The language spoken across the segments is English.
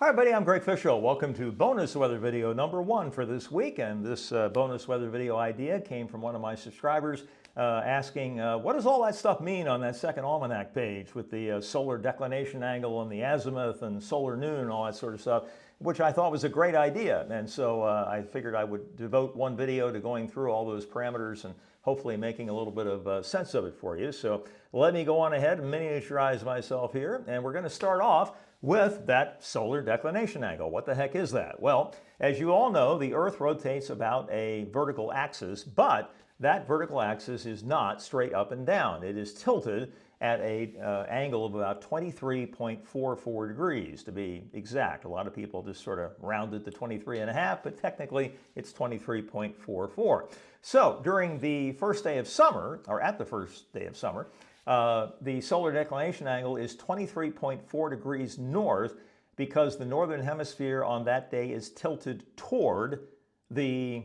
Hi everybody, I'm Greg Fishel. Welcome to bonus weather video number 1 for this week. And this bonus weather video idea came from one of my subscribers asking, what does all that stuff mean on that second almanac page with the solar declination angle and the azimuth and solar noon and all that sort of stuff, which I thought was a great idea. And so I figured I would devote one video to going through all those parameters and hopefully making a little bit of sense of it for you. So let me go on ahead and miniaturize myself here, and we're going to start off with that solar declination angle. What the heck is that? Well, as you all know, the Earth rotates about a vertical axis, but that vertical axis is not straight up and down. It is tilted at an angle of about 23.44 degrees to be exact. A lot of people just sort of round it to 23.5, but technically it's 23.44. So during the first day of summer, or at the first day of summer, the solar declination angle is 23.4 degrees north because the northern hemisphere on that day is tilted toward the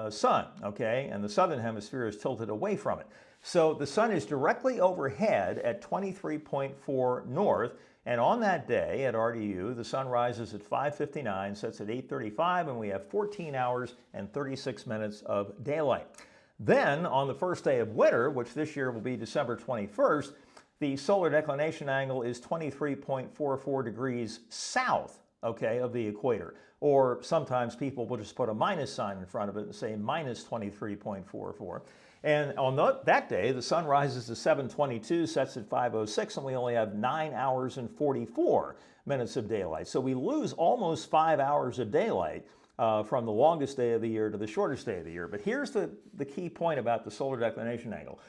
sun, okay? And the southern hemisphere is tilted away from it. So the sun is directly overhead at 23.4 north, and on that day at RDU, the sun rises at 5:59, sets at 8:35, and we have 14 hours and 36 minutes of daylight. Then, on the first day of winter, which this year will be December 21st, the solar declination angle is 23.44 degrees south, okay, of the equator. Or sometimes people will just put a minus sign in front of it and say minus 23.44. And on that day, the sun rises to 7:22, sets at 5:06, and we only have 9 hours and 44 minutes of daylight. So we lose almost 5 hours of daylight from the longest day of the year to the shortest day of the year. But here's the key point about the solar declination angle.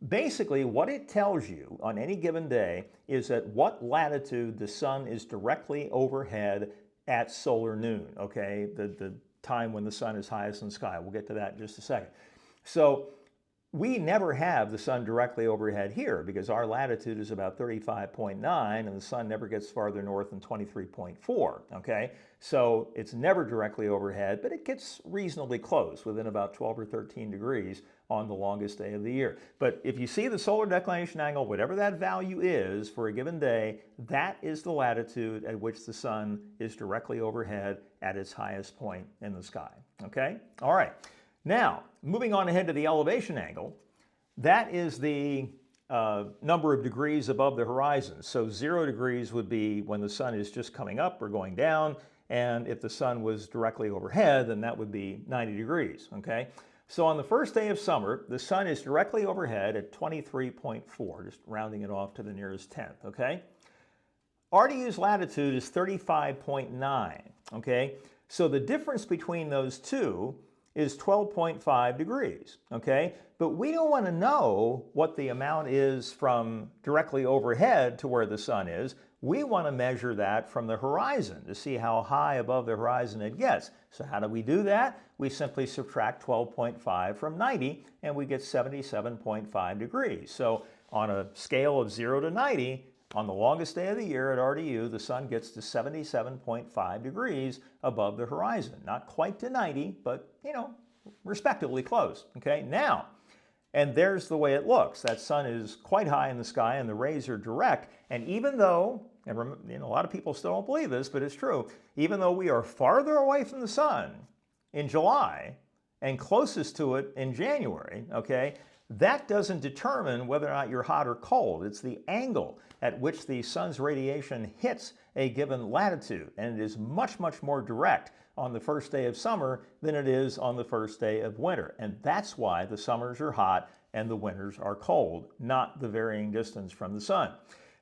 Basically, what it tells you on any given day is at what latitude the sun is directly overhead at solar noon, okay? The time when the sun is highest in the sky. We'll get to that in just a second. So we never have the sun directly overhead here because our latitude is about 35.9 and the sun never gets farther north than 23.4, okay? So it's never directly overhead, but it gets reasonably close, within about 12 or 13 degrees on the longest day of the year. But if you see the solar declination angle, whatever that value is for a given day, that is the latitude at which the sun is directly overhead at its highest point in the sky, okay? All right. Now, moving on ahead to the elevation angle, that is the number of degrees above the horizon. So 0 degrees would be when the sun is just coming up or going down, and if the sun was directly overhead, then that would be 90 degrees, okay? So on the first day of summer, the sun is directly overhead at 23.4, just rounding it off to the nearest tenth, okay? RDU's latitude is 35.9, okay? So the difference between those two is 12.5 degrees, okay? But we don't want to know what the amount is from directly overhead to where the sun is. We want to measure that from the horizon to see how high above the horizon it gets. So how do we do that? We simply subtract 12.5 from 90 and we get 77.5 degrees. So on a scale of 0 to 90, on the longest day of the year at RDU, the sun gets to 77.5 degrees above the horizon. Not quite to 90, but, you know, respectively close, okay? Now, and there's the way it looks. That sun is quite high in the sky and the rays are direct. And even though, and you know, a lot of people still don't believe this, but it's true, even though we are farther away from the sun in July and closest to it in January, okay, that doesn't determine whether or not you're hot or cold. It's the angle at which the sun's radiation hits a given latitude, and it is much, much more direct on the first day of summer than it is on the first day of winter. And that's why the summers are hot and the winters are cold, not the varying distance from the sun.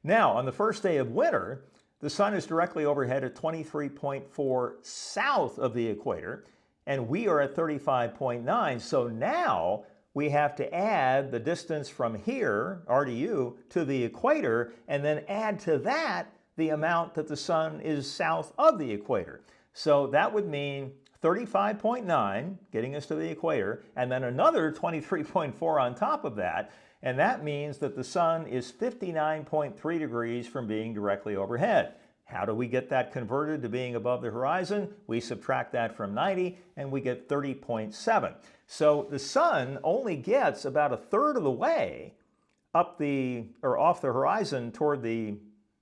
Now, on the first day of winter, the sun is directly overhead at 23.4 south of the equator, and we are at 35.9. So now we have to add the distance from here, RDU, to the equator, and then add to that the amount that the sun is south of the equator. So that would mean 35.9, getting us to the equator, and then another 23.4 on top of that, and that means that the sun is 59.3 degrees from being directly overhead. How do we get that converted to being above the horizon? We subtract that from 90 and we get 30.7. So the sun only gets about a third of the way up the, or off the horizon toward the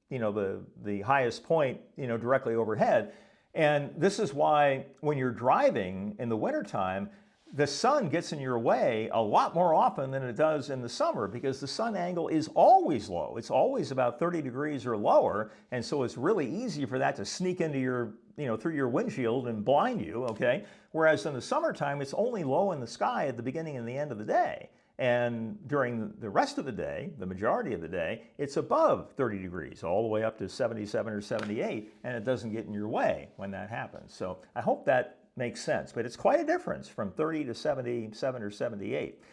the highest point, directly overhead. And this is why when you're driving in the wintertime, the sun gets in your way a lot more often than it does in the summer, because the sun angle is always low. It's always about 30 degrees or lower, and so it's really easy for that to sneak into your, through your windshield and blind you, okay? Whereas in the summertime, it's only low in the sky at the beginning and the end of the day. And during the rest of the day, the majority of the day, it's above 30 degrees, all the way up to 77 or 78, and it doesn't get in your way when that happens. So I hope that makes sense, but it's quite a difference from 30 to 77 or 78.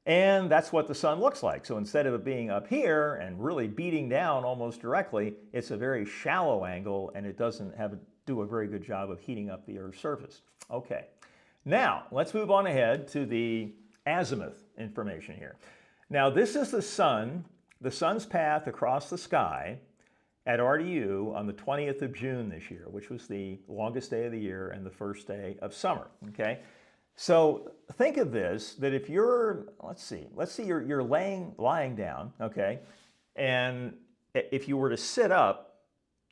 And that's what the sun looks like. So instead of it being up here and really beating down almost directly, it's a very shallow angle, and it doesn't do a very good job of heating up the Earth's surface. Okay, now let's move on ahead to the azimuth information here. Now this is the sun's path across the sky at RDU on the 20th of June this year, which was the longest day of the year and the first day of summer, okay? So think of this, that if you're, let's see you're lying down, okay? And if you were to sit up,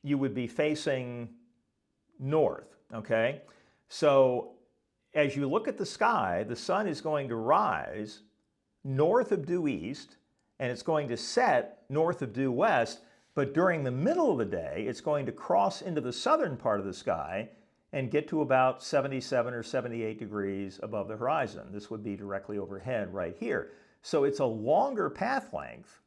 you would be facing north, okay? So as you look at the sky, the sun is going to rise north of due east, and it's going to set north of due west, but during the middle of the day, it's going to cross into the southern part of the sky and get to about 77 or 78 degrees above the horizon. This would be directly overhead right here. So it's a longer path length,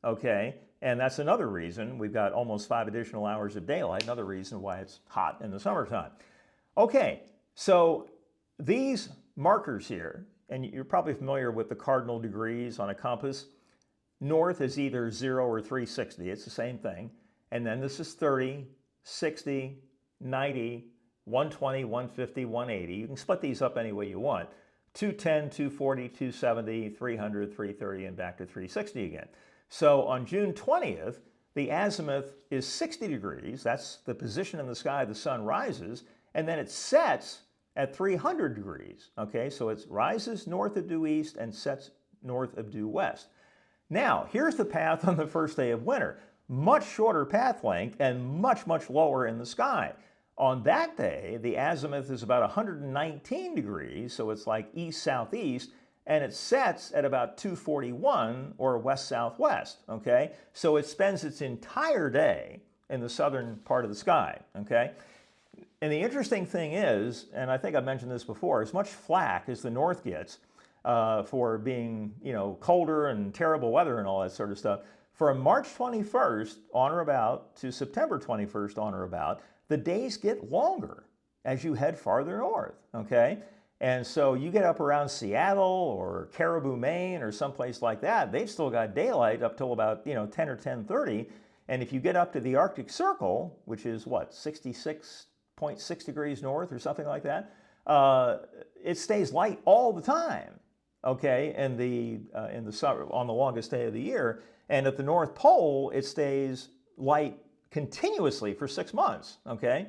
okay? And that's another reason we've got almost 5 additional hours of daylight, another reason why it's hot in the summertime. Okay, so these markers here, and you're probably familiar with the cardinal degrees on a compass. North is either 0 or 360, it's the same thing. And then this is 30, 60, 90, 120, 150, 180. You can split these up any way you want. 210, 240, 270, 300, 330, and back to 360 again. So on June 20th, the azimuth is 60 degrees. That's the position in the sky the sun rises, and then it sets at 300 degrees, okay? So it rises north of due east and sets north of due west. Now, here's the path on the first day of winter. Much shorter path length and much, much lower in the sky. On that day, the azimuth is about 119 degrees, so it's like east-southeast, and it sets at about 241 or west-southwest, okay? So it spends its entire day in the southern part of the sky, okay? And the interesting thing is, and I think I've mentioned this before, as much flack as the north gets for being, colder and terrible weather and all that sort of stuff, from March 21st on or about to September 21st on or about, the days get longer as you head farther north, okay? And so you get up around Seattle or Caribou, Maine, or someplace like that, they've still got daylight up till about, 10 or 10:30. And if you get up to the Arctic Circle, which is what, 66.6 degrees north or something like that, it stays light all the time, okay, in the summer, on the longest day of the year. And at the North Pole, it stays light continuously for 6 months, okay?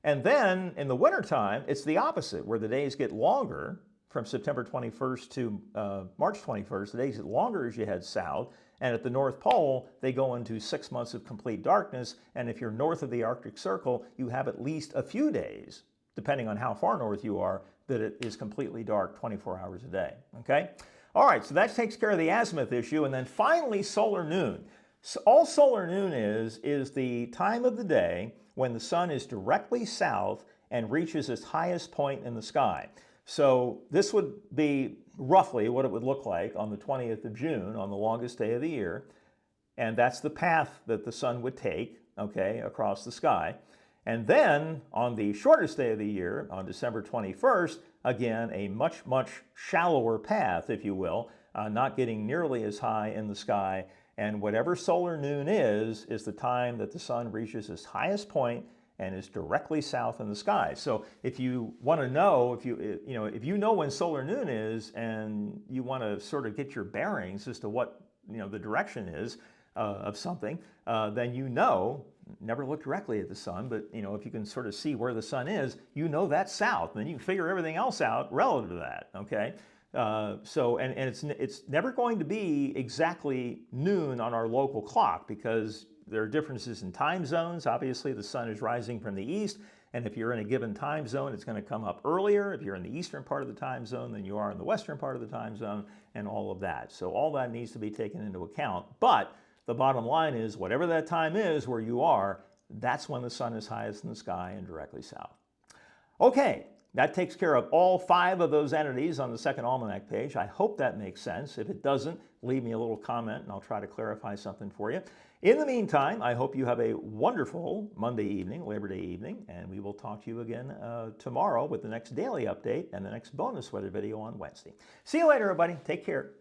And then in the wintertime, it's the opposite, where the days get longer from September 21st to March 21st. The days get longer as you head south. And at the North Pole, they go into 6 months of complete darkness. And if you're north of the Arctic Circle, you have at least a few days, depending on how far north you are, that it is completely dark 24 hours a day, okay? All right, so that takes care of the azimuth issue. And then finally, solar noon. So all solar noon is the time of the day when the sun is directly south and reaches its highest point in the sky. So this would be roughly what it would look like on the 20th of June, on the longest day of the year. And that's the path that the sun would take, okay, across the sky. And then on the shortest day of the year, on December 21st, again, a much, much shallower path, if you will, not getting nearly as high in the sky. And whatever solar noon is the time that the sun reaches its highest point and is directly south in the sky. So if you want to know, if you know when solar noon is and you want to sort of get your bearings as to what, the direction is of something, then never look directly at the sun, but if you can sort of see where the sun is, that's south. Then you can figure everything else out relative to that, okay? It's never going to be exactly noon on our local clock, because there are differences in time zones. Obviously, the sun is rising from the east, and if you're in a given time zone, it's going to come up earlier. If you're in the eastern part of the time zone than you are in the western part of the time zone, and all of that. So all that needs to be taken into account. But the bottom line is, whatever that time is where you are, that's when the sun is highest in the sky and directly south. Okay, that takes care of all 5 of those entities on the second almanac page. I hope that makes sense. If it doesn't, leave me a little comment and I'll try to clarify something for you. In the meantime, I hope you have a wonderful Monday evening, Labor Day evening, and we will talk to you again tomorrow with the next daily update and the next bonus weather video on Wednesday. See you later, everybody. Take care.